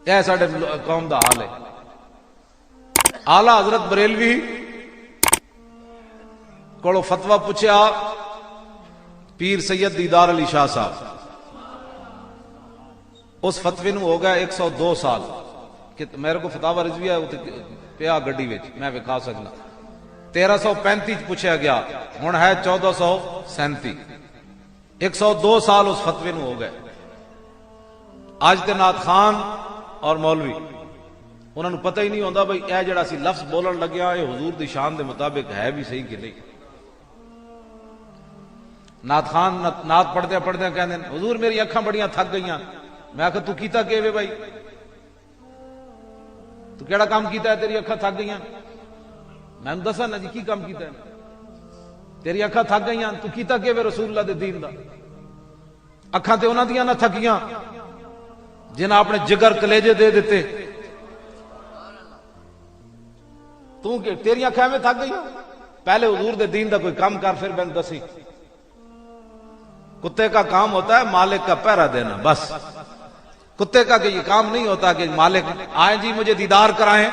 یہ ساڈے قوم دا حال ہے. آلہ حضرت بریلوی کو فتویٰ پوچھا پیر سید دیدار علی شاہ صاحب. اس فتوی نو ہو گیا 102 سال کہ میرے کو فتاوی رضویہ پیا گڈی وچ میں وکھا سکنا. 1335 پوچھا گیا ہن ہے 1437. 102 سال اس فتوی نو ہو گئے. اج تے نعت خان اور مولوی انہوں نے پتہ ہی نہیں ہوتا بھائی اے جڑا سی لفظ بولن لگیا یہ حضور دی شان دے مطابق ہے بھی صحیح کہ نہیں. نعت خان نعت پڑھتے پڑھتے کہندے حضور میری اکھاں بڑیاں تھک گئیاں. میں آخر تو کیتا کہ وے بھائی تو کیڑا کام کیتا ہے تیری اکھاں تھک گئیاں؟ میں نے دسا نا جی کی کام کیتا ہے. تیری اکھاں تھک گئیاں تو کیتا کہ وے رسول اللہ دے دین دا. اکھاں تے انہاں دیاں نہ تھکیاں جنہاں اپنے جگر کلیجے دے دیتے. تو کہ تیری اکھاں میں تھک گئیاں؟ پہلے حضور دے دین دا کوئی کام کر پھر میں دسی. کتے کا کام ہوتا ہے مالک کا پہرا دینا بس. کتے کا کہ یہ کام نہیں ہوتا کہ مالک آئیں جی مجھے دیدار کرائیں.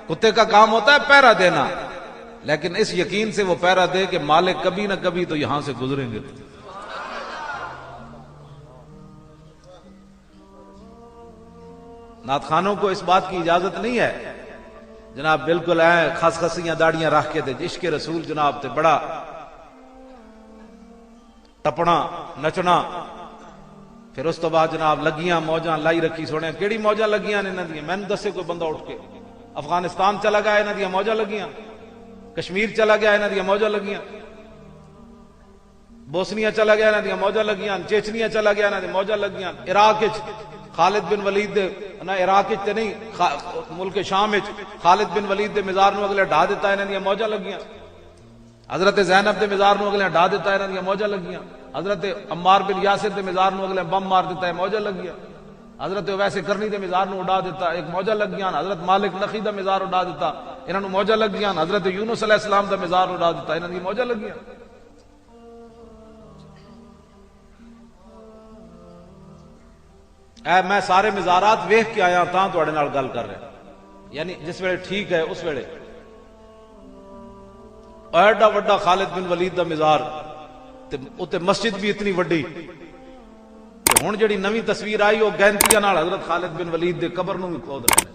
کتے کا کام ہوتا ہے پہرا دینا لیکن اس یقین سے وہ پہرا دے کہ مالک کبھی نہ کبھی تو یہاں سے گزریں گے. نعت خانوں کو اس بات کی اجازت نہیں ہے جناب بالکل خس خسیاں داڑیاں رکھ کے تھے عشق رسول جناب تے بڑا ٹپنا نچنا. پھر اس تو بعد جناب لگیاں موجاں لائی رکھی سونے. کیڑی موجاں لگیاں نے انہاں دی؟ میں نے دسے کوئی بندہ اٹھ کے. افغانستان چلا گیا انہاں دی موجاں لگیاں. کشمیر چلا گیا انہاں دی موجاں لگیاں. بوسنیا چلا گیا انہاں دی موجاں لگیاں. چیچنیا چلا گیا انہاں دی موجاں لگیاں. عراق وچ خالد بن ولید دے نہ عراق وچ تے نہیں ملک شام وچ خالد بن ولید دے مزار نو اگلے ڈھا دیتا انہاں دی موجاں لگیاں. حضرت زینب دے مزار نو اگلے ڈھا دیتا انہاں دی موجاں لگیاں. حضرت عمار بن یاسر دے مزار نو اگلے بم مار دیتا ہے موجاں لگیاں. حضرت ویسے کرنی دے مزار نو اڑا دیتا ایک موجاں لگیاں. حضرت مالک نخی دا مزار اڑا دیتا انہاں نو موجاں لگیاں. حضرت یونس علیہ السلام دا مزار اڑا دیتا انہاں دی موجاں لگیاں. میں سارے مزارات ویکھ کے آیا تاں تواڈے نال گل کر رہا. یعنی جس ویلے ٹھیک ہے اس ویلے ایڈا وڈا خالد بن ولید دا مزار تے مسجد بھی اتنی وڈی. ہن جڑی نویں تصویر آئی وہ گینتیاں نال حضرت خالد بن ولید دے قبر نو بھی کھود رہے.